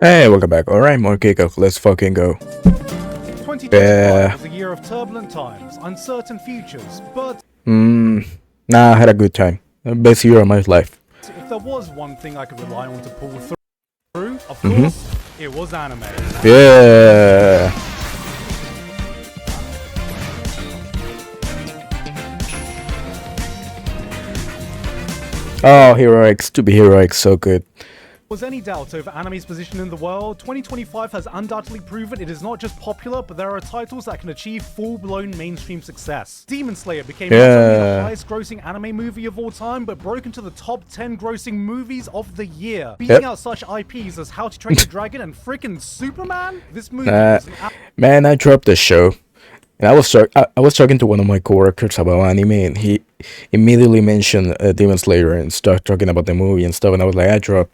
Hey, welcome back. Alright, more gigguk. Let's fucking go. 2025 was a year of turbulent times, uncertain futures, but Nah, I had a good time. Best year of my life. if there was one thing I could rely on to pull through, of course, it was anime. Yeah. Oh, heroics. To be heroics, so good. Was any doubt over anime's position in the world, 2025 has undoubtedly proven it is not just popular, but there are titles that can achieve full-blown mainstream success. Demon Slayer became not only the highest-grossing anime movie of all time, but broke into the top 10 grossing movies of the year, beating out such IPs as How to Train Your Dragon and frickin' Superman. This movie was man, I dropped the show, and I was talking to one of my coworkers about anime, and he immediately mentioned Demon Slayer and started talking about the movie and stuff, and I was like,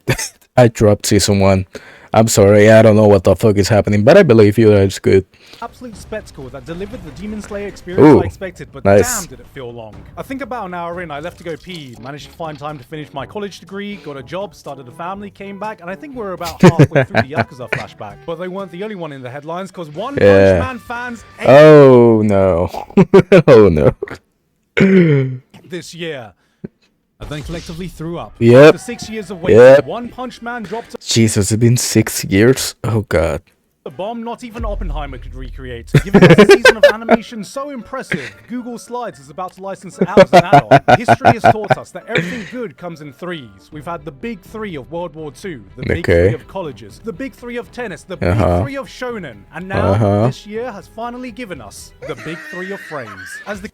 I dropped season 1. I'm sorry, I don't know what the fuck is happening, but I believe you that it's good. Absolute spectacle that delivered the Demon Slayer experience I expected, but damn did it feel long. I think about an hour in, I left to go pee, managed to find time to finish my college degree, got a job, started a family, came back, and I think we're about halfway through the Yakuza flashback. But they weren't the only one in the headlines, because One Punch Man fans Oh no. Oh no. this year. And then collectively threw up. Yep. After 6 years of waiting, One Punch Man dropped Jesus, it's been 6 years? Oh god. a bomb not even Oppenheimer could recreate. Given this season of animation so impressive, Google Slides is about to license it out as an add-on. History has taught us that everything good comes in threes. We've had the big three of World War II, the big three of colleges, the big three of tennis, the big three of shonen, and now this year has finally given us the big three of frames. As the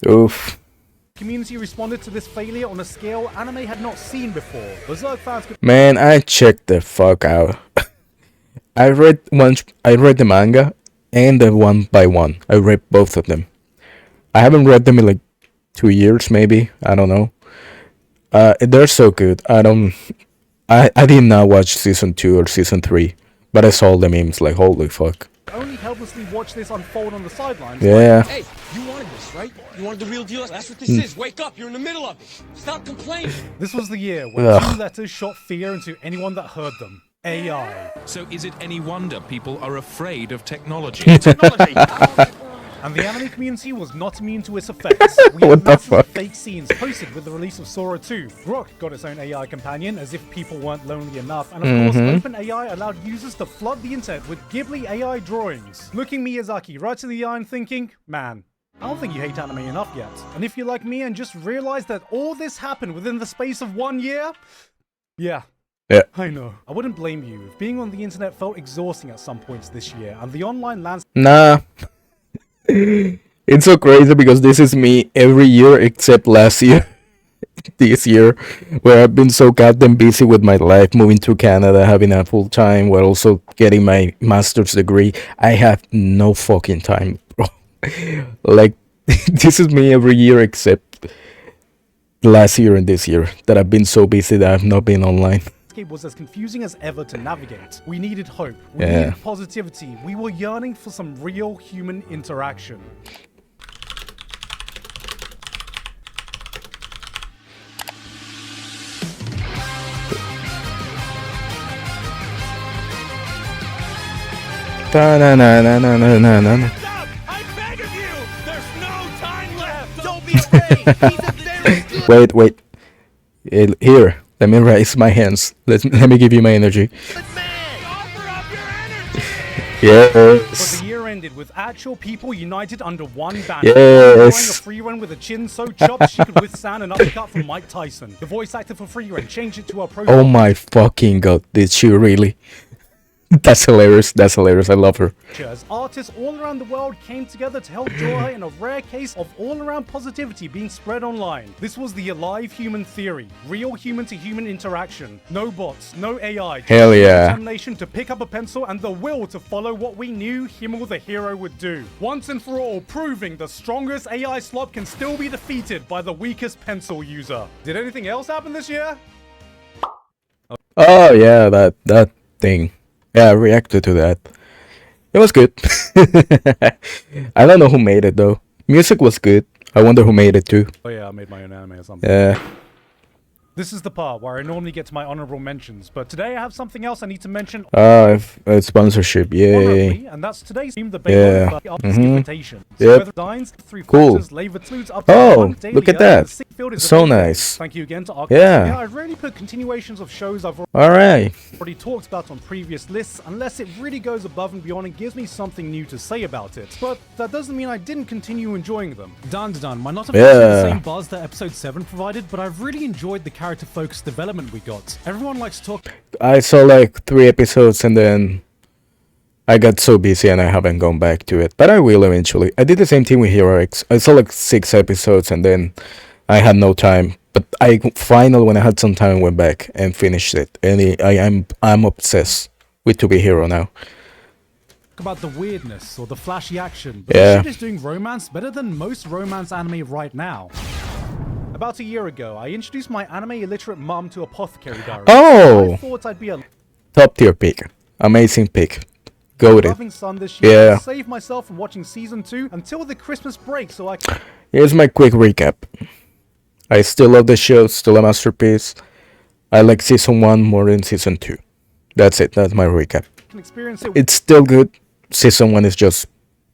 community responded to this failure on a scale anime had not seen before. Berserk fans could Man, I checked the fuck out. I read the manga and the one by one. I read both of them. I haven't read them in like 2 years maybe. I don't know. They're so good. I did not watch season 2 or season 3, but I saw the memes like holy fuck. only helplessly watch this unfold on the sidelines. Yeah. Hey, you wanted this, right? You wanted the real deal? That's what this is. Wake up, you're in the middle of it. Stop complaining. This was the year when 2 letters shot fear into anyone that heard them. AI. So is it any wonder people are afraid of technology? And the anime community was not immune to its effects. We had massive fake scenes posted with the release of Sora 2. Rock got its own AI companion, as if people weren't lonely enough. And of course, OpenAI allowed users to flood the internet with Ghibli AI drawings. Looking Miyazaki right in the eye and thinking, man, I don't think you hate anime enough yet. And if you're like me and just realized that all this happened within the space of 1 year, yeah, I know. I wouldn't blame you if being on the internet felt exhausting at some points this year, and the online landscape. Nah. It's so crazy because this is me every year except last year. This year, where I've been so goddamn busy with my life, moving to Canada, having a full time, while also getting my master's degree. I have no fucking time, bro. Like, this is me every year except last year and this year that I've been so busy that I've not been online. Was as confusing as ever to navigate. We needed hope. We needed positivity. We were yearning for some real human interaction. I beg of you! There's no time left! Don't be afraid! Wait. Here, let me raise my hands. Let me give you my energy. Offer up your energy! Yes. But the year ended with actual people united under one banner. Yes. A free run with a chin so chopped she could withstand an uppercut from Mike Tyson. The voice actor for free run changed it to a pro. Oh my fucking god, did she really? That's hilarious. That's hilarious. I love her. Artists all around the world came together to help draw her in a rare case of all-around positivity being spread online. This was the alive human theory, real human-to-human interaction. No bots, no AI. Hell yeah. Determination to pick up a pencil and the will to follow what we knew Himmel the hero would do. Once and for all, proving the strongest AI slop can still be defeated by the weakest pencil user. Did anything else happen this year? Oh yeah, that thing. Yeah, I reacted to that. It was good. I don't know who made it though. Music was good. I wonder who made it too. Oh yeah, I made my own anime or something. Yeah. This is the part where I normally get to my honorable mentions, but today I have something else I need to mention. Sponsorship, yay. Honorably, and that's today's stream, the Yeah. invitation. So Yep. whether designs, 3 Cool. factors, labor includes up to Oh, 1 daily look at earn, that. the sick field is So available. nice. Thank you again to our Yeah. I rarely put continuations of shows I've Alright. already talked about on previous lists unless it really goes above and beyond and gives me something new to say about it. But that doesn't mean I didn't continue enjoying them. Done. Might not have the same buzz that episode 7 provided, but I've really enjoyed the character-focused development we got. Everyone likes to talk I saw like 3 episodes and then I got so busy and I haven't gone back to it. But I will eventually. I did the same thing with Hero X. I saw like 6 episodes and then I had no time. But I finally, when I had some time, went back and finished it. And I'm obsessed with To Be Hero now. about the weirdness or the flashy action, but Yeah. the shit is doing romance better than most romance anime right now. About a year ago, I introduced my anime illiterate mum to Apothecary Diaries. Oh! I thought I'd be a Top tier pick. Amazing pick. Goated. loving son this year. Yeah. I saved myself from watching season 2 until the Christmas break, so I can Here's my quick recap. I still love the show, still a masterpiece. I like season 1 more than season 2. That's it, that's my recap. experience it It's still good. Season 1 is just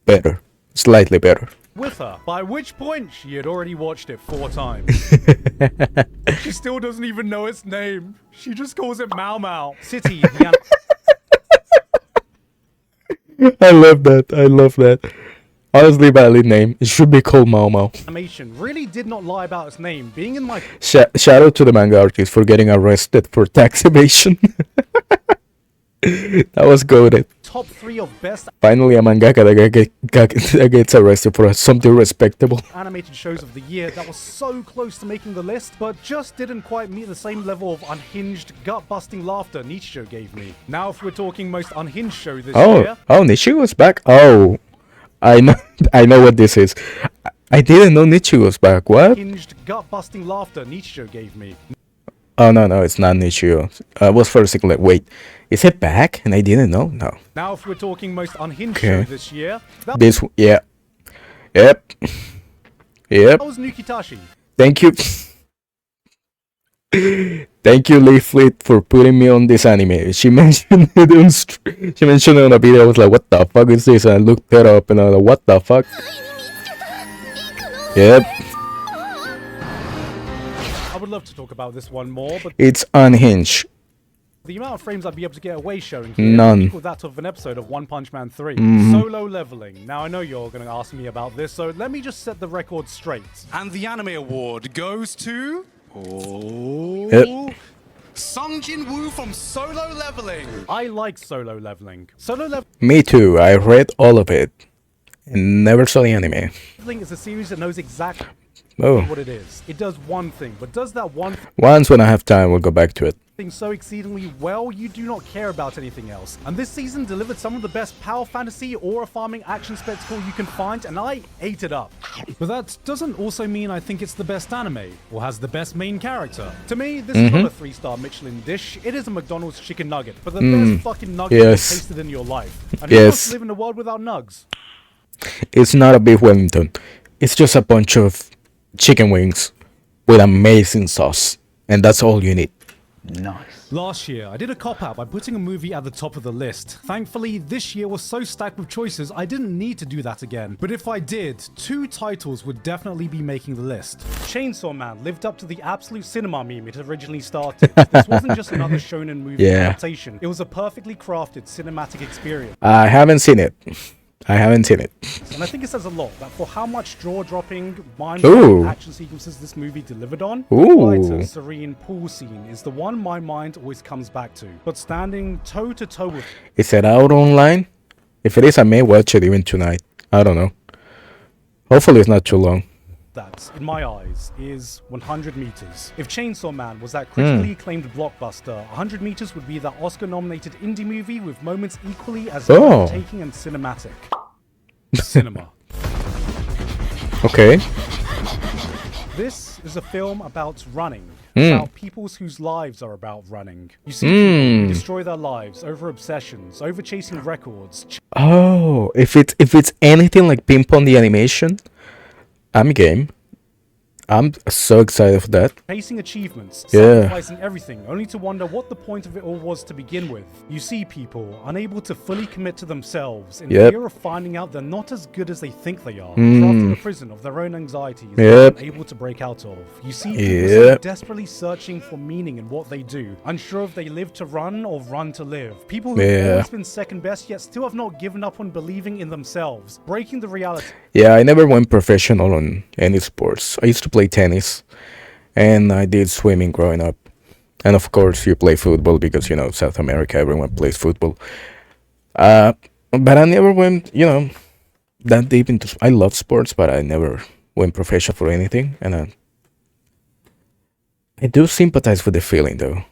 better. Slightly better. with her. By which point, she had already watched it 4 times. She still doesn't even know its name. She just calls it Mau Mau. City, the I love that. I love that. Honestly, valid name. It should be called Mau Mau. animation really did not lie about its name. Being in my Shout out to the manga artist for getting arrested for tax evasion. That was goated. top 3 of best Finally, a mangaka that gets arrested for something respectable. animated shows of the year that was so close to making the list, but just didn't quite meet the same level of unhinged, gut-busting laughter Nichijou gave me. Now, if we're talking most unhinged show this year, Nichi was back. Oh, I know, I know what this is. I didn't know Nichi was back. What? unhinged, gut-busting laughter Nichijou gave me. Oh no, it's not Nichio. I was first thinking like, wait, is it back? And I didn't know. No. Now, if we're talking most unhinged Okay. show this year, that This, yeah, yep. was Nukitashi. Thank you. Thank you, Lee Fleet, for putting me on this anime. She mentioned it on she mentioned it on a video. I was like, what the fuck is this? And I looked it up and I was like, what the fuck? Yep, I would love to talk about this one more, but it's unhinged. the amount of frames I'd be able to get away showing here None. equal that of an episode of One Punch Man 3. Solo leveling. Now, I know you're going to ask me about this, so let me just set the record straight. And the anime award goes to... Yep. Sung Jin Woo from Solo Leveling. I like solo leveling. Solo Me too. I read all of it and never saw the anime. leveling is a series that knows exactly Oh, what it is. It does one thing, but does that one once when I have time, we'll go back to it. thing so exceedingly well, you do not care about anything else. And this season delivered some of the best power fantasy or farming action spectacle you can find, and I ate it up. But that doesn't also mean I think it's the best anime, or has the best main character. To me, this is not a 3-star Michelin dish, it is a McDonald's chicken nugget, but the best fucking nugget Yes. you've tasted in your life. And who wants to live in a world without nugs? It's not a beef Wellington. It's just a bunch of chicken wings with amazing sauce, and that's all you need. Last year, I did a cop-out by putting a movie at the top of the list. Thankfully, this year was so stacked with choices, I didn't need to do that again. But if I did, 2 titles would definitely be making the list. Chainsaw Man lived up to the absolute cinema meme it originally started. This wasn't just another shonen movie Yeah. adaptation. It was a perfectly crafted cinematic experience. I haven't seen it. And I think it says a lot that for how much jaw-dropping, Ooh. mind-blowing action sequences this movie delivered on, the Ooh. lighter, serene pool scene is the one my mind always comes back to. But standing toe-to-toe with Is it out online? If it is, I may watch it even tonight. I don't know. Hopefully it's not too long. that, in my eyes, is 100 meters. If Chainsaw Man was that critically acclaimed blockbuster, 100 meters would be that Oscar-nominated indie movie with moments equally as breathtaking and cinematic. Cinema. Okay. This is a film about running. About peoples whose lives are about running. You see people who destroy their lives over obsessions, over chasing records. Oh, if it's anything like Ping Pong the animation, I'm game. I'm so excited for that. chasing achievements, Yeah. sacrificing everything, only to wonder what the point of it all was to begin with. You see people unable to fully commit to themselves in Yep. fear of finding out they're not as good as they think they are, trapped in a prison of their own anxieties Yep. they're unable to break out of. You see people so Yep. desperately searching for meaning in what they do, unsure if they live to run or run to live. People who've Yeah. always been second best yet still have not given up on believing in themselves, breaking the reality. Yeah, I never went professional on any sports. I used to play tennis, and I did swimming growing up. And of course, you play football because, South America, everyone plays football. But I never went, that deep into. I love sports, but I never went professional for anything. And I do sympathize with the feeling, though.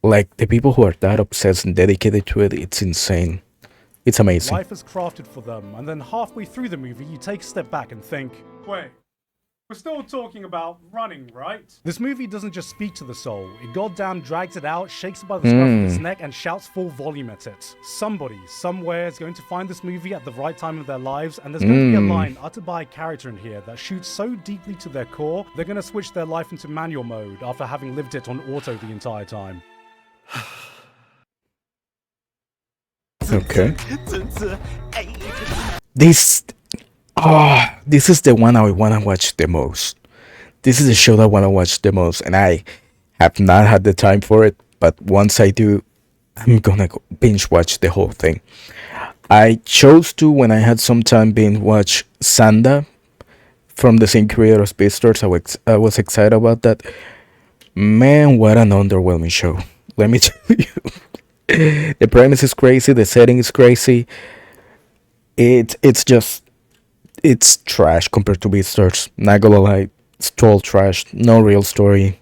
Like, the people who are that obsessed and dedicated to it, it's insane. It's amazing. Life is crafted for them, and then halfway through the movie, you take a step back and think, wait, we're still talking about running, right? This movie doesn't just speak to the soul, it goddamn drags it out, shakes it by the scruff of its neck, and shouts full volume at it. Somebody, somewhere, is going to find this movie at the right time of their lives, and there's going to be a line uttered by a character in here that shoots so deeply to their core, they're going to switch their life into manual mode after having lived it on auto the entire time. Okay. This is the one I want to watch the most. This is the show that I want to watch the most, and I have not had the time for it, but once I do, I'm gonna binge watch the whole thing. I chose to, when I had some time, binge watch Sanda from the same creator as Beastars. I was excited about that. Man, what an underwhelming show. Let me tell you. The premise is crazy, the setting is crazy. It's trash compared to Beastars. Not gonna lie, it's total trash. No real story.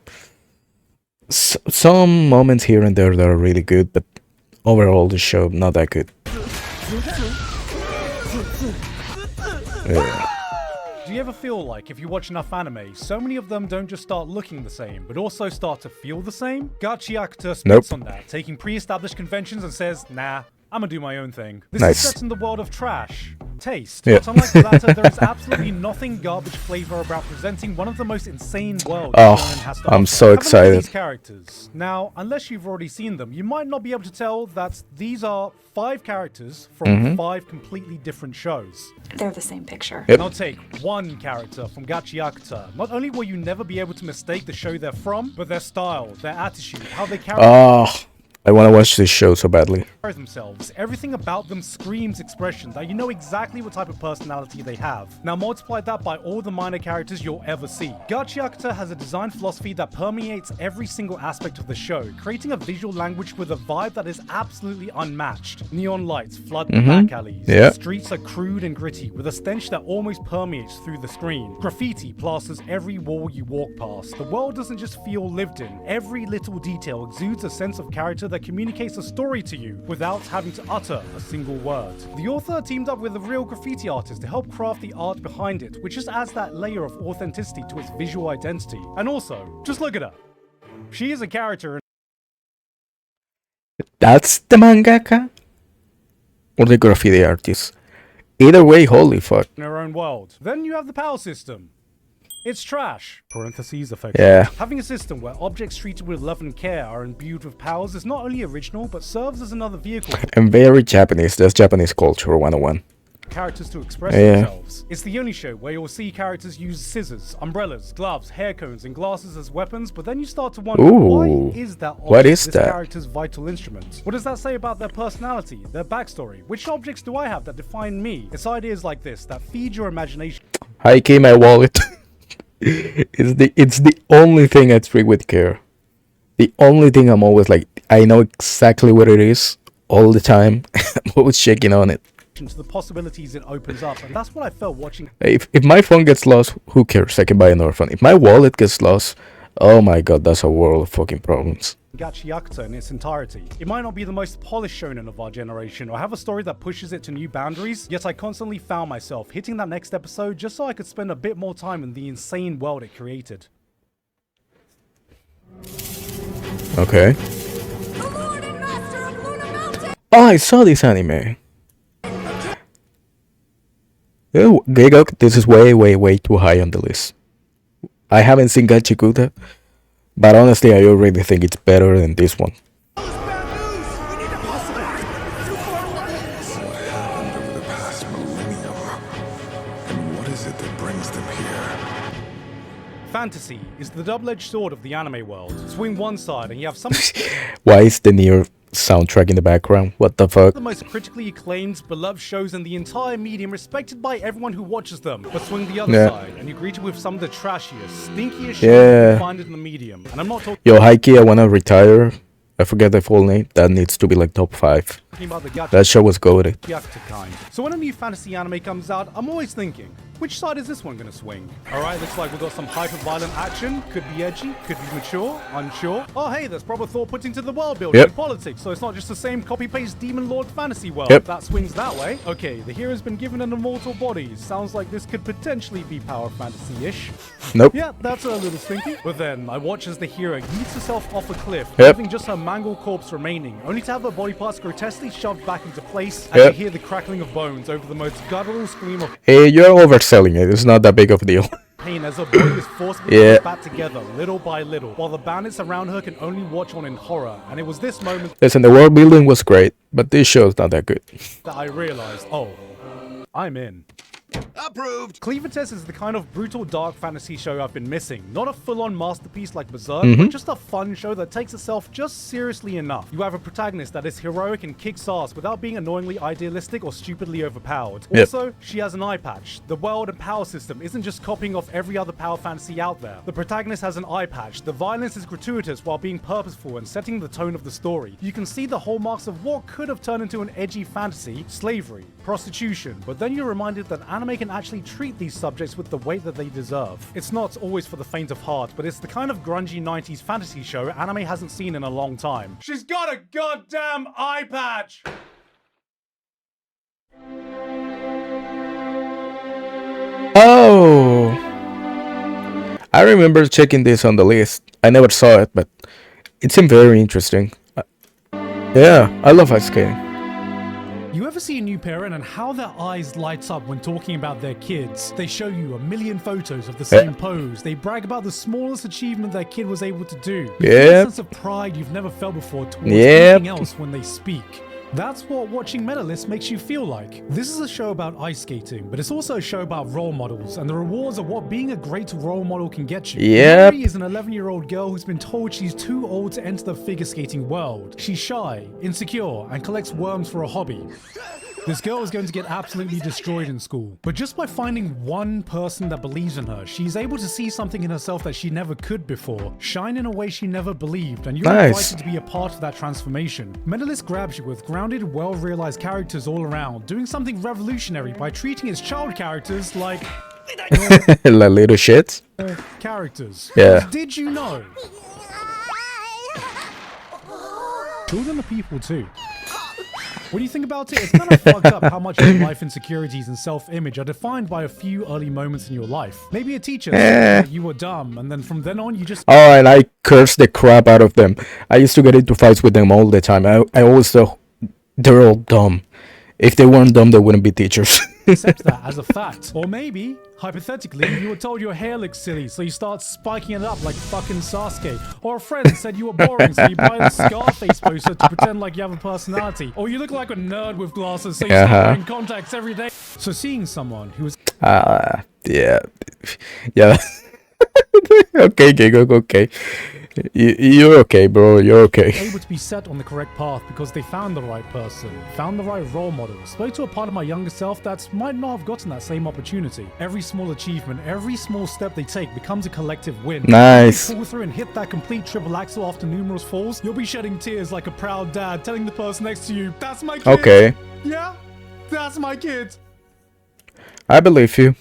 Some moments here and there that are really good, but overall the show not that good. Yeah. Do you ever feel like if you watch enough anime, so many of them don't just start looking the same, but also start to feel the same? Gachiaka spits Nope. on that, taking pre-established conventions and says, nah, I'm gonna do my own thing. This Nice. is set in the world of trash. Taste. Yeah. But unlike the latter, there is absolutely nothing garbage flavor about presenting one of the most insane worlds Oh, shonen has to I'm offer. so Have a look at excited. these characters. Now, unless you've already seen them, you might not be able to tell that these are 5 characters from 5 completely different shows. They're the same picture. Yep. Now take one character from Gachiaka. Not only will you never be able to mistake the show they're from, but their style, their attitude, how they carry I want to watch this show so badly. themselves. Everything about them screams expression that you know exactly what type of personality they have. Now multiply that by all the minor characters you'll ever see. Gachiaka has a design philosophy that permeates every single aspect of the show, creating a visual language with a vibe that is absolutely unmatched. Neon lights flood the back alleys. Yeah. The streets are crude and gritty, with a stench that almost permeates through the screen. Graffiti plasters every wall you walk past. The world doesn't just feel lived in. Every little detail exudes a sense of character that communicates a story to you without having to utter a single word. The author teamed up with a real graffiti artist to help craft the art behind it, which just adds that layer of authenticity to its visual identity. And also, just look at her. She is a character That's the mangaka? Or the graffiti artist? Either way, holy fuck. in her own world. Then you have the power system. It's trash. Parentheses affection. Yeah. Having a system where objects treated with love and care are imbued with powers is not only original, but serves as another vehicle for And very Japanese. That's Japanese culture 101. characters to express Yeah. themselves. It's the only show where you'll see characters use scissors, umbrellas, gloves, hair cones, and glasses as weapons, but then you start to wonder, why Ooh. is that What object is this that? character's vital instrument? What does that say about their personality, their backstory? Which objects do I have that define me? It's ideas like this that feed your imagination. Hi, key my wallet. It's the only thing I treat with care. The only thing I'm always like, I know exactly what it is all the time. I'm always checking on it. To the possibilities it opens up, and that's what I felt watching If my phone gets lost, who cares? I can buy another phone. If my wallet gets lost, oh my god, that's a world of fucking problems. Gachiaka in its entirety. It might not be the most polished shonen of our generation or have a story that pushes it to new boundaries, yet I constantly found myself hitting that next episode just so I could spend a bit more time in the insane world it created. Okay. Oh, I saw this anime. Oh, gigguk, this is way, way, way too high on the list. I haven't seen Gachiaka, but honestly, I already think it's better than this one. What happened over the past millennium? And what is it that brings them here? Fantasy is the double-edged sword of the anime world. Swing one side and you have some Why is the near soundtrack in the background? What the fuck? the most critically acclaimed, beloved shows in the entire medium, respected by everyone who watches them. But swing the other Yeah. side, and you greet it with some of the trashiest, stinkiest shit Yeah. you can find in the medium. And I'm not talking Yo, Heike, I wanna retire. I forget the full name. That needs to be like top 5. about the That show was goated. Gachiaka kind. So when a new fantasy anime comes out, I'm always thinking, which side is this one gonna swing? Alright, looks like we've got some hyper-violent action. Could be edgy, could be mature, unsure. Oh hey, there's proper thought put into the world building Yep. and politics, so it's not just the same copy-paste Demon Lord fantasy world. Yep. That swings that way. Okay, the hero's been given an immortal body. Sounds like this could potentially be power fantasy-ish. Nope. Yeah, that's a little stinky. But then, I watch as the hero yeets herself off a cliff, Yep. leaving just her mangled corpse remaining, only to have her body parts grotesquely shoved back into place, and Yep. you hear the crackling of bones over the most guttural scream of Hey, you're overselling it. It's not that big of a deal. pain as her body is forcibly Yeah. pushed back together, little by little, while the bandits around her can only watch on in horror. And it was this moment Listen, the world building was great, but this show's not that good. that I realized, oh, I'm in. Approved. Cleaver-Test is the kind of brutal dark fantasy show I've been missing. Not a full-on masterpiece like Berserk, but just a fun show that takes itself just seriously enough. You have a protagonist that is heroic and kicks ass without being annoyingly idealistic or stupidly overpowered. Yep. Also, she has an eye patch. The world and power system isn't just copying off every other power fantasy out there. The protagonist has an eye patch. The violence is gratuitous while being purposeful and setting the tone of the story. You can see the hallmarks of what could have turned into an edgy fantasy, slavery, prostitution, but then you're reminded that anime can actually treat these subjects with the weight that they deserve. It's not always for the faint of heart, but it's the kind of grungy 90s fantasy show anime hasn't seen in a long time. She's got a goddamn eye patch! Oh, I remember checking this on the list. I never saw it, but it seemed very interesting. Yeah, I love ice skating. You ever see a new parent and how their eyes light up when talking about their kids? They show you a million photos of the same pose. They brag about the smallest achievement their kid was able to do. You feel a Yep. sense of pride you've never felt before towards Yep. anything else when they speak. That's what watching Medalist makes you feel like. This is a show about ice skating, but it's also a show about role models and the rewards of what being a great role model can get you. Yep. Mary is an 11-year-old girl who's been told she's too old to enter the figure skating world. She's shy, insecure, and collects worms for a hobby. This girl is going to get absolutely destroyed in school. But just by finding one person that believes in her, she's able to see something in herself that she never could before, shine in a way she never believed, and you're Nice. invited to be a part of that transformation. Medalist grabs you with grounded, well-realized characters all around, doing something revolutionary by treating its child characters like La little shit. characters. Yeah. 'Cause did you know? Children are people too. When you think about it, it's kind of fucked up how much your life insecurities and self-image are defined by a few early moments in your life. Maybe a teacher said that you were dumb, and then from then on you just Oh, and I curse the crap out of them. I used to get into fights with them all the time. I always thought they're all dumb. If they weren't dumb, they wouldn't be teachers. accept that as a fact. Or maybe, hypothetically, you were told your hair looks silly, so you start spiking it up like fucking Sasuke. Or a friend said you were boring, so you buy the Scarface poster to pretend like you have a personality. Or you look like a nerd with glasses, so you start wearing contacts every day. So seeing someone who is Yeah. Yeah. Okay, gigguk, okay. You're okay, bro. You're okay. able to be set on the correct path because they found the right person, found the right role model, spoke to a part of my younger self that might not have gotten that same opportunity. Every small achievement, every small step they take becomes a collective win. Nice. If you pull through and hit that complete triple axel after numerous falls, you'll be shedding tears like a proud dad telling the person next to you, "That's my kid." Okay. Yeah, that's my kid. I believe you.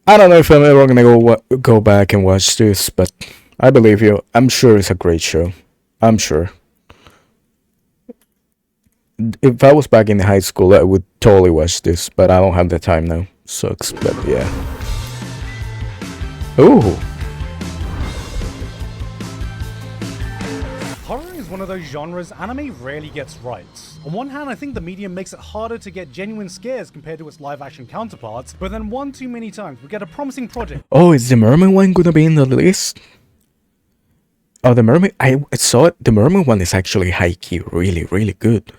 I don't know if I'm ever gonna go back and watch this, but I believe you. I'm sure it's a great show. I'm sure. If I was back in high school, I would totally watch this, but I don't have the time now. Sucks, but yeah. Ooh. Horror is one of those genres anime rarely gets right. On one hand, I think the medium makes it harder to get genuine scares compared to its live-action counterparts, but then one too many times we get a promising project. Oh, is the mermaid one gonna be in the list? Oh, the mermaid, I saw it. The mermaid one is actually high-key really, really good.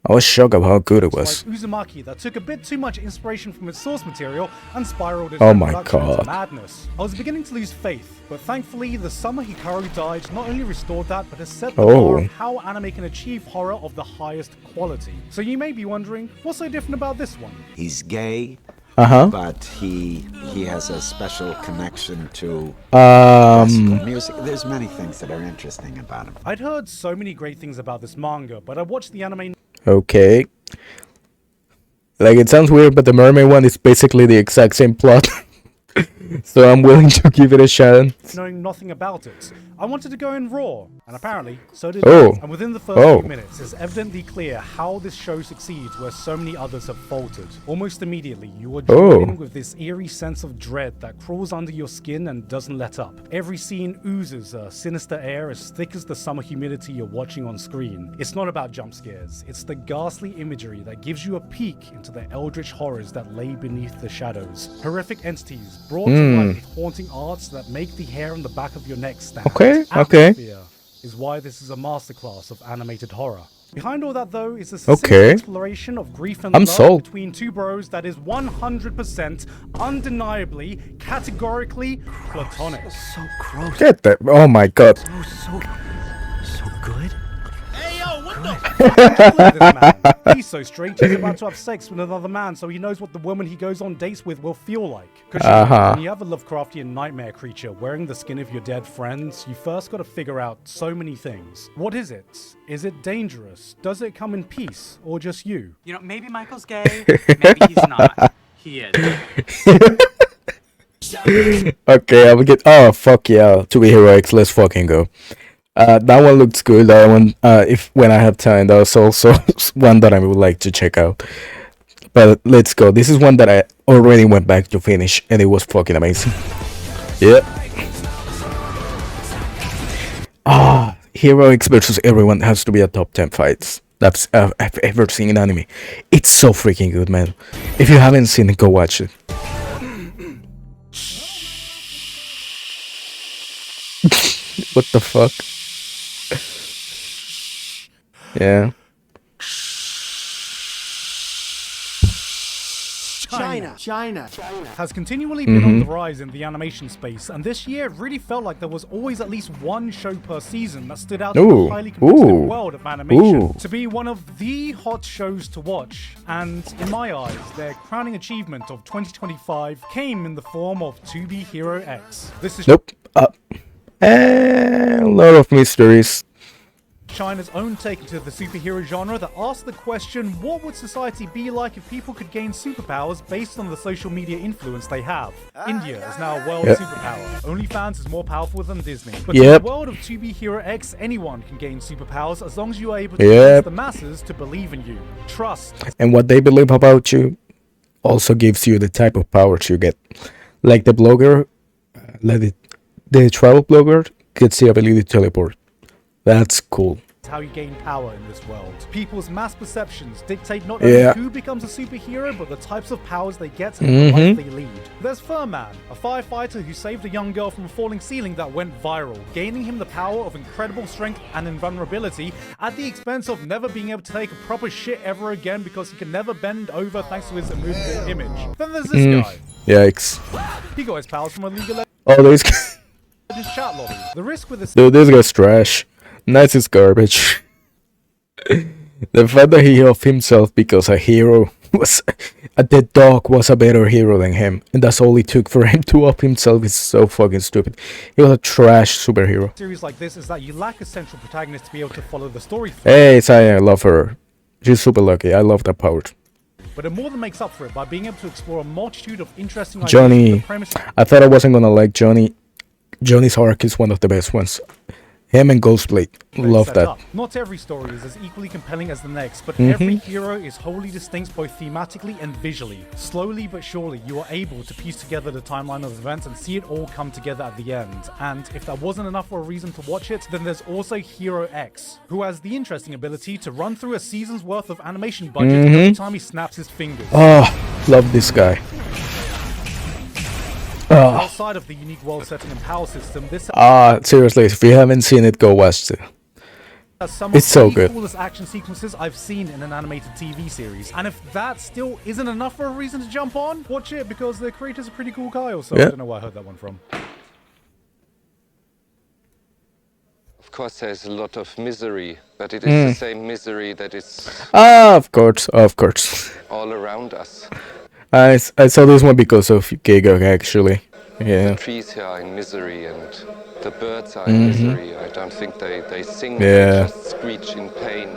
I was shocked about how good it was. Like Uzumaki that took a bit too much inspiration from its source material and spiraled its Oh my production into God. madness. I was beginning to lose faith, but thankfully the summer Hikaru died not only restored that, but has set the bar of how anime can achieve horror of the highest quality. So you may be wondering, what's so different about this one? He's gay, Uh-huh. but he has a special connection to classical music. There's many things that are interesting about him. I'd heard so many great things about this manga, but I watched the anime Okay. Like, it sounds weird, but the mermaid one is basically the exact same plot. So I'm willing to give it a shot. knowing nothing about it. I wanted to go in raw, and apparently, so did Oh. I. And within the first Oh. few minutes, it's evidently clear how this show succeeds where so many others have faltered. Almost immediately, you are drawn in with this eerie sense of dread that crawls under your skin and doesn't let up. Every scene oozes a sinister air as thick as the summer humidity you're watching on screen. It's not about jump scares, it's the ghastly imagery that gives you a peek into the eldritch horrors that lay beneath the shadows. Horrific entities brought to life with haunting arts that make the hair on the back of your neck stand. Okay. Atmosphere is why this is a masterclass of animated horror. Behind all that, though, is a succinct Okay. exploration of grief and I'm love sold. between two bros that is 100% undeniably, categorically platonic. So gross. Get that. Oh my god. So good. Hey, yo, what the Look at this man. He's so straight, he's about to have sex with another man, so he knows what the woman he goes on dates with will feel like. Because when you have a Lovecraftian nightmare creature wearing the skin of your dead friends, you first got to figure out so many things. What is it? Is it dangerous? Does it come in peace? Or just you? You know, maybe Michael's gay, maybe he's not. He is. Okay, I will get. Oh fuck yeah! To be heroics, let's fucking go. That one looks good. That one, if when I have time, that was also one that I would like to check out. But let's go. This is one that I already went back to finish, and it was fucking amazing. Yeah. Heroics versus everyone has to be a top 10 fights that's I've ever seen in anime. It's so freaking good, man. If you haven't seen it, go watch it. What the fuck? Yeah. China has continually been on the rise in the animation space, and this year it really felt like there was always at least one show per season that stood out in Ooh, the highly competitive ooh, world of animation ooh. to be one of the hot shows to watch. And in my eyes, their crowning achievement of 2025 came in the form of To Be Hero X. This is Nope. A lot of mysteries. China's own take into the superhero genre that asks the question, what would society be like if people could gain superpowers based on the social media influence they have? India is now a world Yep. superpower. OnlyFans is more powerful than Disney. But Yep. in the world of 2B Hero X, anyone can gain superpowers as long as you are able to Yep. convince the masses to believe in you. Trust. And what they believe about you also gives you the type of powers you get. Like the blogger, the travel blogger gets the ability to teleport. That's cool. How you gain power in this world. People's mass perceptions dictate not Yeah. only who becomes a superhero, but the types of powers they get and the life they lead. There's Furman, a firefighter who saved a young girl from a falling ceiling that went viral, gaining him the power of incredible strength and invulnerability at the expense of never being able to take a proper shit ever again because he can never bend over thanks to his immovable image. Then there's this guy. Yikes. He got his powers from a League of Oh, this Legends chat lobby. The risk with this dude, this guy's trash. Nice is garbage. The fact that he off himself because a hero was a dead dog was a better hero than him, and that's all it took for him to up himself is so fucking stupid. He was a trash superhero. series like this is that you lack a central protagonist to be able to follow the story through. Hey, Saya, I love her. She's super lucky. I love that power. But it more than makes up for it by being able to explore a multitude of interesting ideas. Johnny. The premise I thought I wasn't gonna like Johnny. Johnny's arc is one of the best ones. Him and Ghostblade. Love set that. up. Not every story is as equally compelling as the next, but every hero is wholly distinct both thematically and visually. Slowly but surely, you are able to piece together the timeline of events and see it all come together at the end. And if that wasn't enough for a reason to watch it, then there's also Hero X, who has the interesting ability to run through a season's worth of animation budget every time he snaps his fingers. Oh, love this guy. Outside of the unique world setting and power system, this Seriously, if you haven't seen it, go watch it. has some It's so of the good. coolest action sequences I've seen in an animated TV series. And if that still isn't enough for a reason to jump on, watch it because the creator's a pretty cool guy also. Yeah. I don't know where I heard that one from. Of course, there's a lot of misery, but it is the same misery that is Of course, of course. all around us. I saw this one because of gigguk, actually. Yeah. Trees here are in misery and the birds are in misery. I don't think they sing, Yeah. they just screech in pain.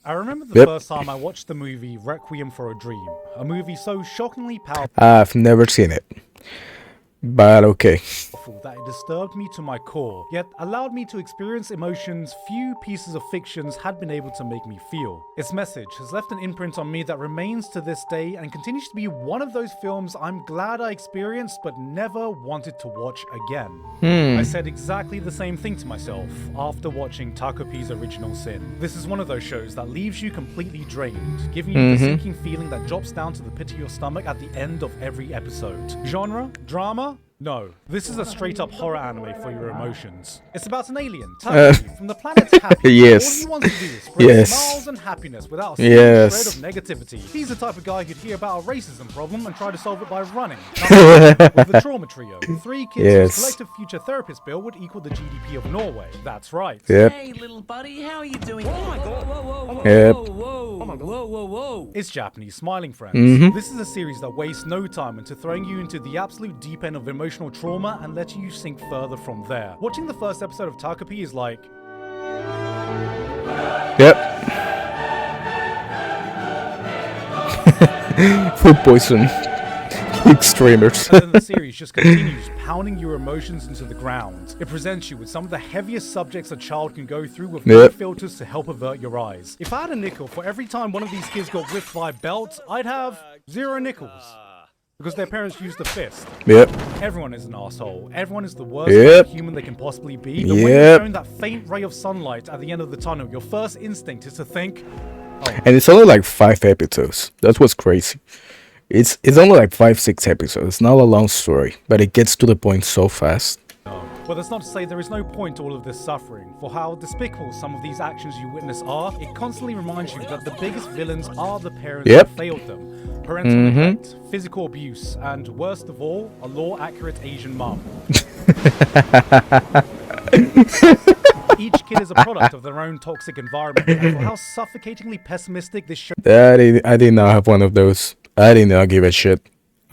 I remember the first time I watched the movie Requiem for a Dream, a movie so shockingly powerful I've never seen it. But okay. that it disturbed me to my core, yet allowed me to experience emotions few pieces of fictions had been able to make me feel. Its message has left an imprint on me that remains to this day and continues to be one of those films I'm glad I experienced but never wanted to watch again. I said exactly the same thing to myself after watching Takopi's Original Sin. This is one of those shows that leaves you completely drained, giving you the sinking feeling that drops down to the pit of your stomach at the end of every episode. Genre? Drama? No, this is a straight-up horror anime for your emotions. It's about an alien, Takopi, from the planet Happy. Yes. All he wants to do is spread Yes. smiles and happiness without a single Yes. shred of negativity. He's the type of guy who'd hear about a racism problem and try to solve it by running. With the Trauma Trio, 3 kids Yes. whose collective future therapist bill would equal the GDP of Norway. That's right. Yep. Hey, little buddy, how are you doing? Oh my god, whoa, whoa, whoa, Yep. whoa, whoa, whoa, whoa, whoa. It's Japanese Smiling Friends. This is a series that wastes no time into throwing you into the absolute deep end of emotional trauma and letting you sink further from there. Watching the first episode of Takopi is like, Yep. Food poison. Extremers. and then the series just continues pounding your emotions into the ground. It presents you with some of the heaviest subjects a child can go through with no Yep. filters to help avert your eyes. If I had a nickel for every time one of these kids got whipped by a belt, I'd have 0 nickels. Because their parents used the fist. Yep. Everyone is an asshole. Everyone is the worst Yep. human they can possibly be. But when you're Yep. shown that faint ray of sunlight at the end of the tunnel, your first instinct is to think, And it's only like 5 episodes. That's what's crazy. It's only like 5-6 episodes. It's not a long story, but it gets to the point so fast. But that's not to say there is no point to all of this suffering. For how despicable some of these actions you witness are, it constantly reminds you that the biggest villains are the parents Yep. who failed them. Parental neglect, physical abuse, and worst of all, a law-accurate Asian mum. Each kid is a product of their own toxic environment, and for how suffocatingly pessimistic this show I did not have one of those. I did not give a shit.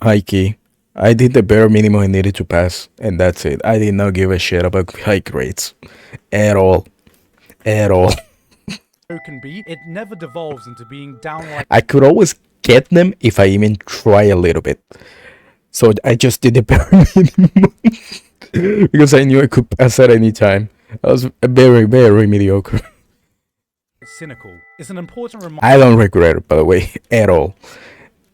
High key. I did the bare minimum I needed to pass, and that's it. I did not give a shit about high grades. At all. At all. can be, it never devolves into being downright I could always get them if I even try a little bit. So I just did the bare minimum. Because I knew I could pass at any time. I was very, very mediocre. cynical. It's an important I don't regret it, by the way, at all.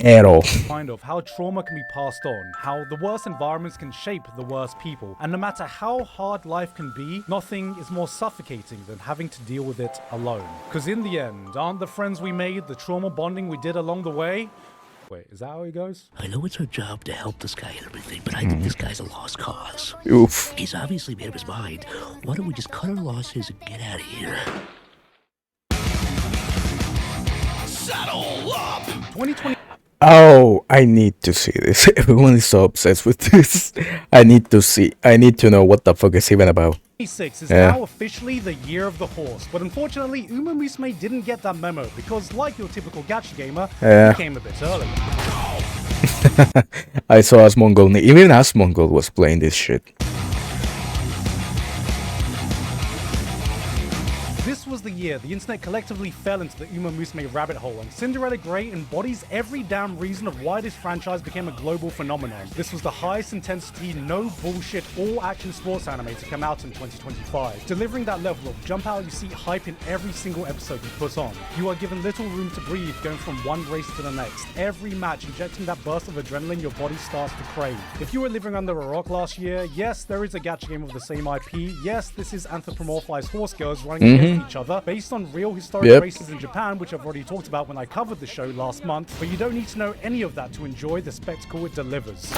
At all. reminder of how trauma can be passed on, how the worst environments can shape the worst people, and no matter how hard life can be, nothing is more suffocating than having to deal with it alone. Because in the end, aren't the friends we made, the trauma bonding we did along the way? Wait, is that how he goes? I know it's our job to help this guy and everything, but I think this guy's a lost cause. Oof. He's obviously made up his mind. Why don't we just cut our losses and get out of here? Settle up! 2020 Oh, I need to see this. Everyone is so obsessed with this. I need to see. I need to know what the fuck it's even about. 26 is Yeah. now officially the year of the horse, but unfortunately, Uma Musume didn't get that memo because, like your typical gacha gamer, Yeah. he came a bit early. I saw Asmongold. Even Asmongold was playing this shit. This was the year the internet collectively fell into the Uma Musume rabbit hole, and Cinderella Grey embodies every damn reason of why this franchise became a global phenomenon. This was the highest intensity, no bullshit, all-action sports anime to come out in 2025, delivering that level of jump-out-you-seat hype in every single episode you put on. You are given little room to breathe, going from one race to the next, every match injecting that burst of adrenaline your body starts to crave. If you were living under a rock last year, yes, there is a gacha game of the same IP, yes, this is anthropomorphized horse girls running against each other, based on real historic races in Japan, which I've already talked about when I covered the show last month, but you don't need to know any of that to enjoy the spectacle it delivers.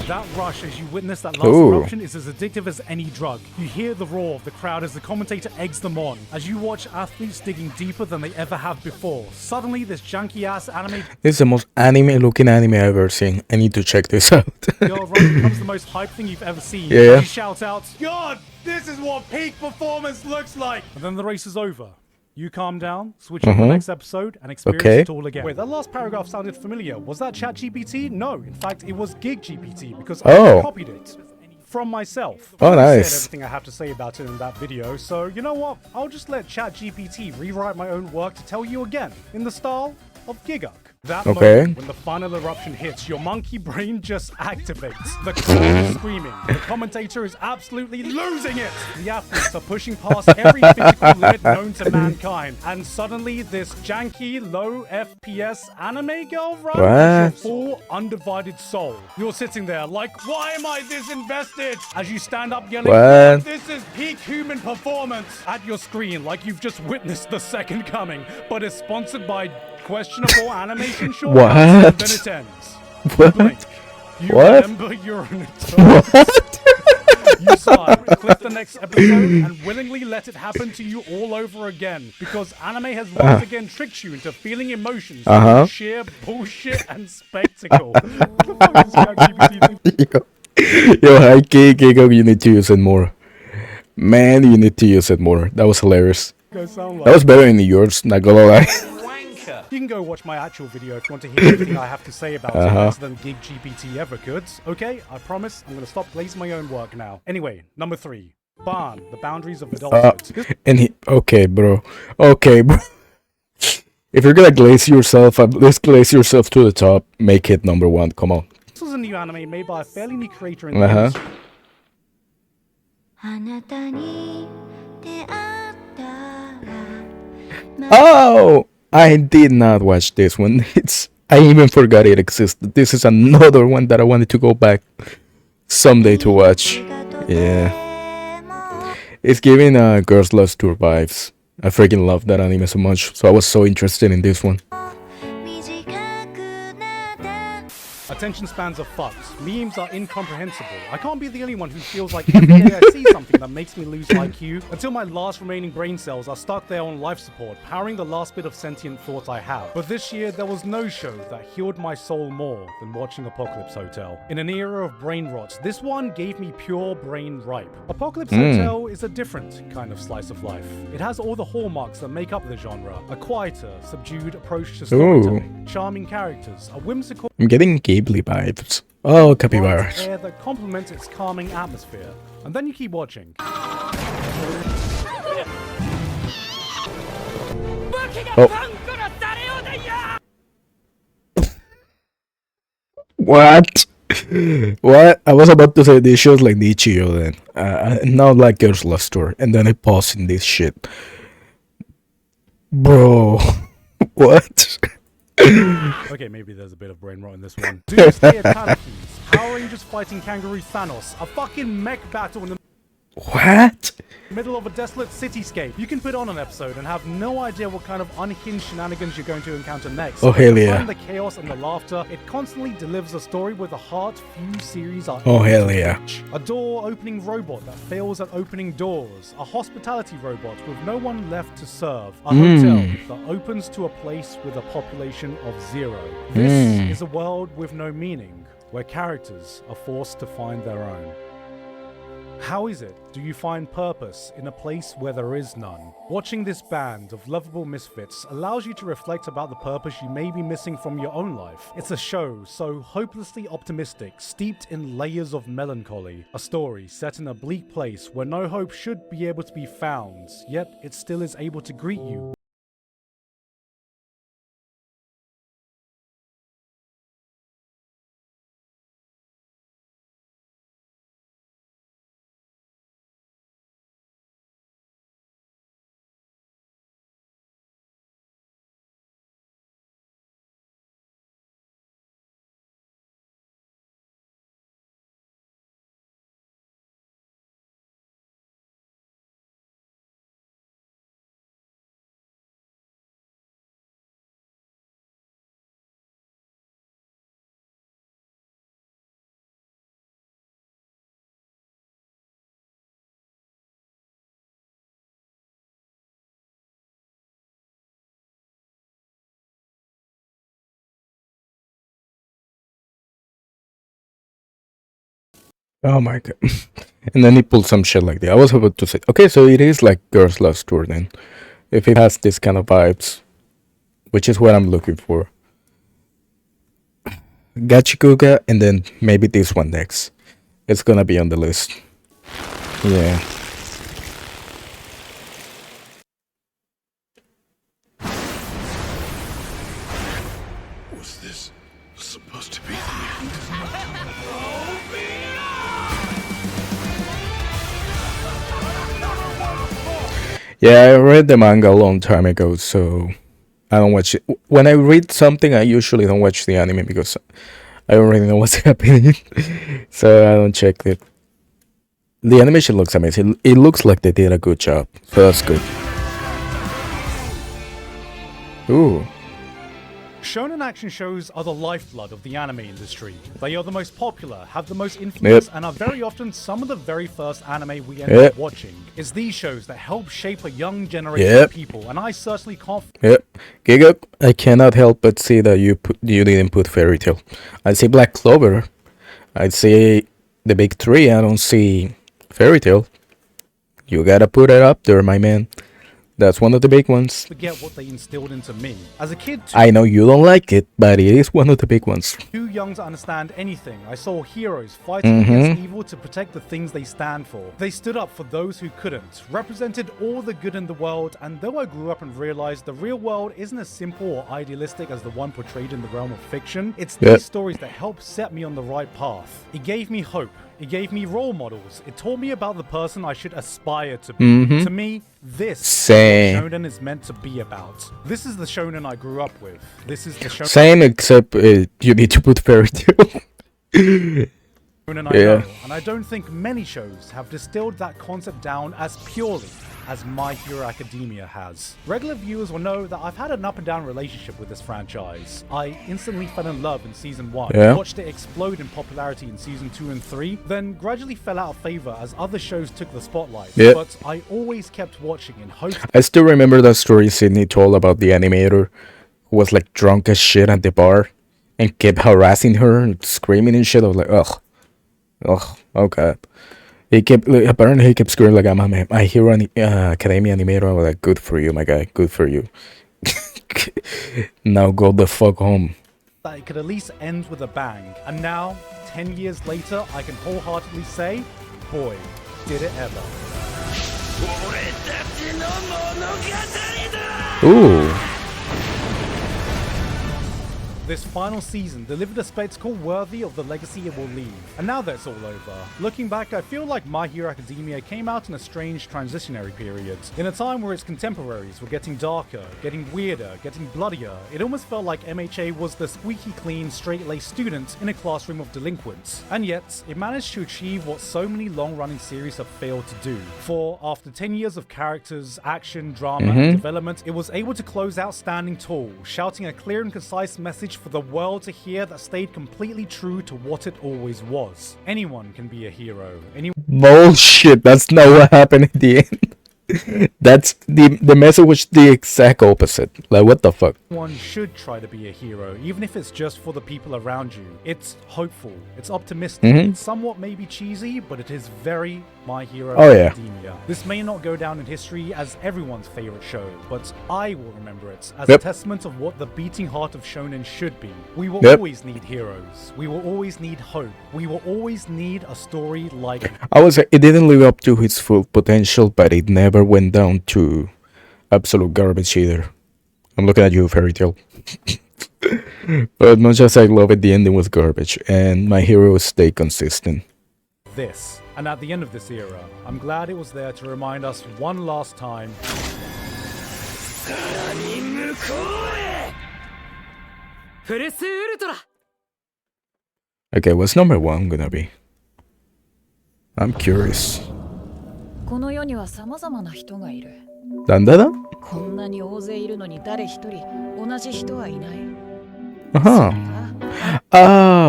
That rush as you witness that last eruption is as addictive as any drug. You hear the roar of the crowd as the commentator eggs them on, as you watch athletes digging deeper than they ever have before. Suddenly, this janky-ass anime... This is the most anime-looking anime I've ever seen. I need to check this out. Girl run becomes the most hype thing you've ever seen. Yeah. You shout out, God, this is what peak performance looks like! And then the race is over. You calm down, switch on to the next episode, and experience it all again. Wait, that last paragraph sounded familiar. Was that ChatGPT? No, in fact, it was gigguk because I copied it from myself. Oh, I nice. said everything I have to say about it in that video, so you know what? I'll just let ChatGPT rewrite my own work to tell you again, in the style of gigguk. That moment, when the final eruption hits, your monkey brain just activates. The crowd is screaming. The commentator is absolutely losing it. The athletes are pushing past every physical limit known to mankind. And suddenly, this janky, low FPS anime girl runs your full, undivided soul. You're sitting there like, why am I this invested? As you stand up yelling, this is peak human performance at your screen, like you've just witnessed the second coming, but it's sponsored by questionable animation short. And then it ends. What? Blink. You remember you're an adult. You sigh, click the next episode, and willingly let it happen to you all over again, because anime has once again tricked you into feeling emotions through sheer bullshit and spectacle. What the fuck is ChatGPT? Yo, hi, gigguk, you need to use it more. Man, you need to use it more. That was hilarious. That was better than yours, not gonna lie. You can go watch my actual video if you want to hear everything I have to say about it better than gigguk ever could. Okay, I promise I'm gonna stop blazing my own work now. Anyway, number 3. Ban the boundaries of adulthood. Okay, bro. If you're gonna glaze yourself, at least glaze yourself to the top. Make it number 1. Come on. This was a new anime made by a fairly new creator in the industry. Oh! I did not watch this one. I even forgot it existed. This is another one that I wanted to go back someday to watch. Yeah. It's giving Girls Love Tour vibes. I freaking love that anime so much, so I was so interested in this one. Attention spans are fucked. Memes are incomprehensible. I can't be the only one who feels like every day I see something that makes me lose IQ until my last remaining brain cells are stuck there on life support, powering the last bit of sentient thought I have. But this year, there was no show that healed my soul more than watching Apocalypse Hotel. In an era of brain rot, this one gave me pure brain ripe. Apocalypse Hotel is a different kind of slice of life. It has all the hallmarks that make up the genre. A quieter, subdued approach to storytelling, charming characters, a whimsical... I'm getting Ghibli vibes. Oh, capybaras. Air that complements its calming atmosphere. And then you keep watching. What? What? I was about to say this shows like Nichio then. Not like Girls Love Tour. And then I paused in this shit. Bro. What? Okay, maybe there's a bit of brain rot in this one. Doomsday Attackers, Power Rangers fighting Kangaroo Thanos, a fucking mech battle in the What? middle of a desolate cityscape. You can put on an episode and have no idea what kind of unhinged shenanigans you're going to encounter next. Oh, hell yeah. Behind the chaos and the laughter, it constantly delivers a story with a heart few series are Oh, able hell to yeah. reach. A door-opening robot that fails at opening doors. A hospitality robot with no one left to serve. A hotel that opens to a place with a population of 0. This is a world with no meaning, where characters are forced to find their own. How is it? Do you find purpose in a place where there is none? Watching this band of lovable misfits allows you to reflect about the purpose you may be missing from your own life. It's a show so hopelessly optimistic, steeped in layers of melancholy. A story set in a bleak place where no hope should be able to be found, yet it still is able to greet you. Oh my god. And then he pulled some shit like that. I was about to say, okay, so it is like Girls Last Tour then. If it has this kind of vibes, which is what I'm looking for. Gachiaka, and then maybe this one next. It's gonna be on the list. Yeah. Was this supposed to be the end? Yeah, I read the manga a long time ago, so I don't watch it. When I read something, I usually don't watch the anime because I already know what's happening. So I don't check it. The animation looks amazing. It looks like they did a good job, so that's good. Ooh. Shonen action shows are the lifeblood of the anime industry. They are the most popular, have the most influence, and are very often some of the very first anime we end up watching. It's these shows that help shape a young generation of people, and I certainly can't. Yep. Gigguk, I cannot help but see that you didn't put Fairy Tail. I see Black Clover. I see the big three. I don't see Fairy Tail. You gotta put it up there, my man. That's one of the big ones. Forget what they instilled into me. As a kid, I know you don't like it, but it is one of the big ones. Too young to understand anything, I saw heroes fighting against evil to protect the things they stand for. They stood up for those who couldn't, represented all the good in the world, and though I grew up and realized the real world isn't as simple or idealistic as the one portrayed in the realm of fiction, it's these stories that help set me on the right path. It gave me hope. It gave me role models. It taught me about the person I should aspire to be. To me, this is what shonen is meant to be about. This is the shonen I grew up with. This is the shonen. Same, except you need to put Fairy Tail. I know, and I don't think many shows have distilled that concept down as purely as My Hero Academia has. Regular viewers will know that I've had an up and down relationship with this franchise. I instantly fell in love in season 1, watched it explode in popularity in season 2 and 3, then gradually fell out of favor as other shows took the spotlight. But I always kept watching in hopes. I still remember that story Sydney told about the animator who was like drunk as shit at the bar and kept harassing her and screaming and shit. I was like, ugh, oh god. Apparently he kept screaming like, I'm a My Hero Academia animator. I was like, good for you, my guy, good for you. Now go the fuck home. That it could at least end with a bang. And now, 10 years later, I can wholeheartedly say, boy, did it ever. Ooh. This final season delivered a spectacle worthy of the legacy it will leave. And now that's all over. Looking back, I feel like My Hero Academia came out in a strange transitionary period. In a time where its contemporaries were getting darker, getting weirder, getting bloodier, it almost felt like MHA was the squeaky clean, straight-laced student in a classroom of delinquents. And yet, it managed to achieve what so many long-running series have failed to do. For after 10 years of characters, action, drama, and development, it was able to close out standing tall, shouting a clear and concise message for the world to hear that stayed completely true to what it always was. Anyone can be a hero. Bullshit, that's not what happened at the end. That's the message was the exact opposite. Like, what the fuck? One should try to be a hero, even if it's just for the people around you. It's hopeful, it's optimistic, it's somewhat maybe cheesy, but it is very My Hero Academia. This may not go down in history as everyone's favorite show, but I will remember it as a testament of what the beating heart of shonen should be. We will always need heroes. We will always need hope. We will always need a story like... It didn't live up to its full potential, but it never went down to absolute garbage either. I'm looking at you, Fairy Tail. But much as I love it, the ending was garbage, and My Hero stayed consistent. This. And at the end of this era, I'm glad it was there to remind us one last time. Okay, what's number 1 gonna be? I'm curious. この世には様々な人がいる。なんだだ? こんなに大勢いるのに誰一人同じ人はいない。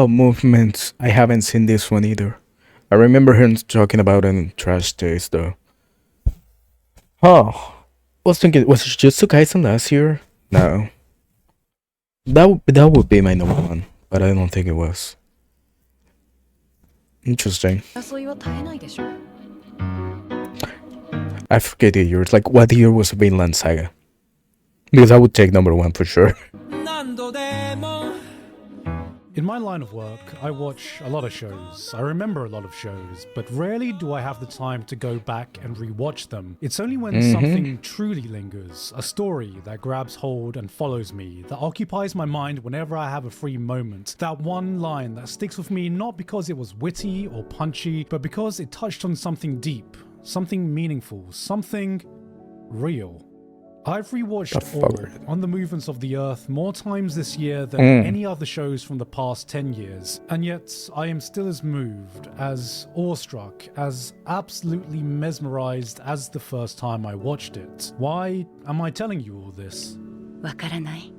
Movements. I haven't seen this one either. I remember him talking about it in Trash Days though. I was thinking, was Jujutsu Kaisen last year? No. That would be my number 1, but I don't think it was. Interesting. 争いは絶えないでしょ。I forget the years. Like, what year was Vinland Saga? Because I would take number 1 for sure. In my line of work, I watch a lot of shows. I remember a lot of shows, but rarely do I have the time to go back and rewatch them. It's only when something truly lingers, a story that grabs hold and follows me, that occupies my mind whenever I have a free moment. That one line that sticks with me not because it was witty or punchy, but because it touched on something deep, something meaningful, something real. I've rewatched all On the Movements of the Earth more times this year than any other shows from the past 10 years, and yet I am still as moved, as awestruck, as absolutely mesmerized as the first time I watched it. Why am I telling you all this? わからない。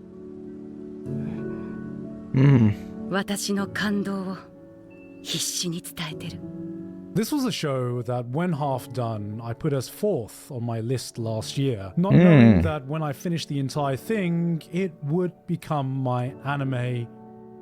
私の感動を必死に伝えてる。This was a show that, when half done, I put as 4th on my list last year, not knowing that when I finished the entire thing, it would become my anime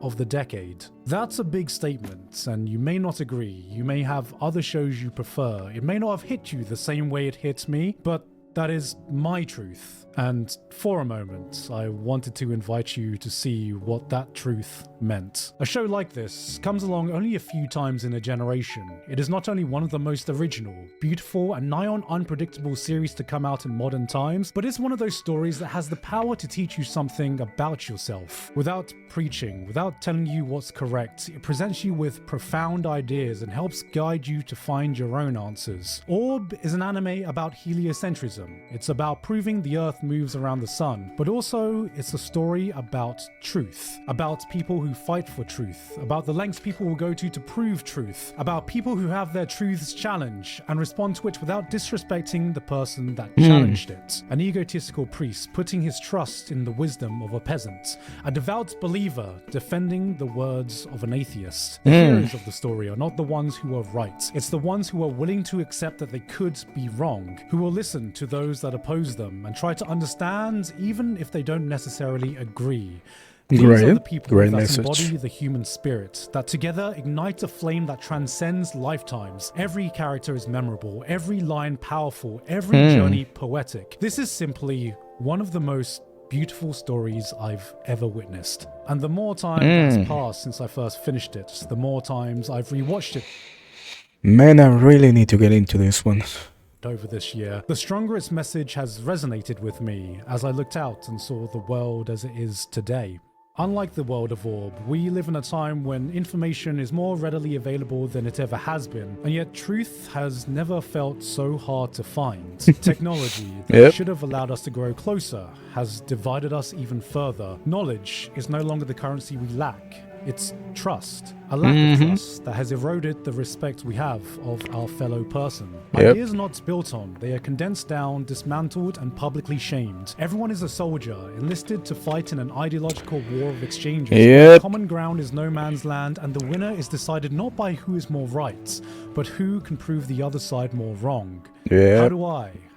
of the decade. That's a big statement, and you may not agree. You may have other shows you prefer. It may not have hit you the same way it hits me, but that is my truth. And for a moment, I wanted to invite you to see what that truth meant. A show like this comes along only a few times in a generation. It is not only one of the most original, beautiful, and nigh on unpredictable series to come out in modern times, but it's one of those stories that has the power to teach you something about yourself. Without preaching, without telling you what's correct, it presents you with profound ideas and helps guide you to find your own answers. Orb is an anime about heliocentrism. It's about proving the Earth moves around the sun, but also it's a story about truth, about people who fight for truth, about the lengths people will go to prove truth, about people who have their truths challenged and respond to it without disrespecting the person that challenged it. An egotistical priest putting his trust in the wisdom of a peasant, a devout believer defending the words of an atheist. The heroes of the story are not the ones who are right, it's the ones who are willing to accept that they could be wrong, who will listen to those that oppose them and try to understand even if they don't necessarily agree. These are the people that embody the human spirit, that together ignite a flame that transcends lifetimes. Every character is memorable, every line powerful, every journey poetic. This is simply one of the most beautiful stories I've ever witnessed. And the more time that's passed since I first finished it, the more times I've rewatched it. Man, I really need to get into this one. Over this year, the stronger its message has resonated with me as I looked out and saw the world as it is today. Unlike the world of Orb, we live in a time when information is more readily available than it ever has been, and yet truth has never felt so hard to find. Technology that should have allowed us to grow closer has divided us even further. Knowledge is no longer the currency we lack. It's trust, a lack of trust that has eroded the respect we have of our fellow person. Ideas are not built on, they are condensed down, dismantled, and publicly shamed. Everyone is a soldier, enlisted to fight in an ideological war of exchanges. Common ground is no man's land, and the winner is decided not by who is more right, but who can prove the other side more wrong.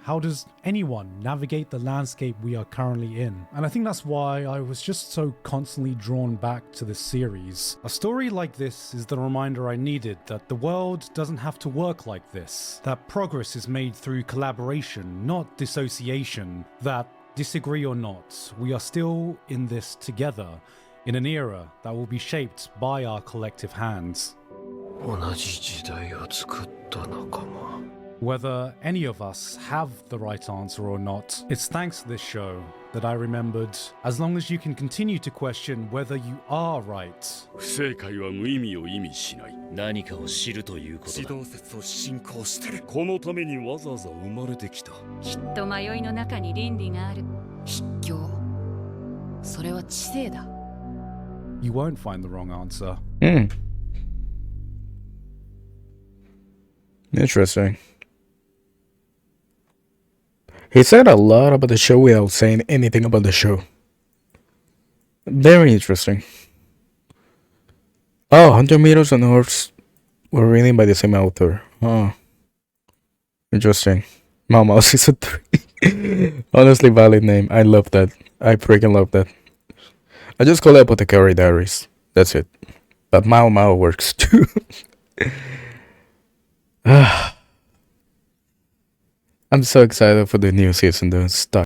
How does anyone navigate the landscape we are currently in? And I think that's why I was just so constantly drawn back to this series. A story like this is the reminder I needed that the world doesn't have to work like this, that progress is made through collaboration, not dissociation, that disagree or not, we are still in this together, in an era that will be shaped by our collective hands. Whether any of us have the right answer or not, it's thanks to this show that I remembered, as long as you can continue to question whether you are right. 不正解は無意味を意味しない。何かを知るということだ。指導説を信仰してる。このためにわざわざ生まれてきた。きっと迷いの中に倫理がある。筆教。それは知性だ。You won't find the wrong answer. Interesting. He said a lot about the show without saying anything about the show. Very interesting. Oh, 100 Meters on Earth were written by the same author. Oh. Interesting. Mama Season 3. Honestly, valid name. I love that. I freaking love that. I just call it Apothecary Diaries. That's it. But Mao Mao works too. I'm so excited for the new season though. Stuck.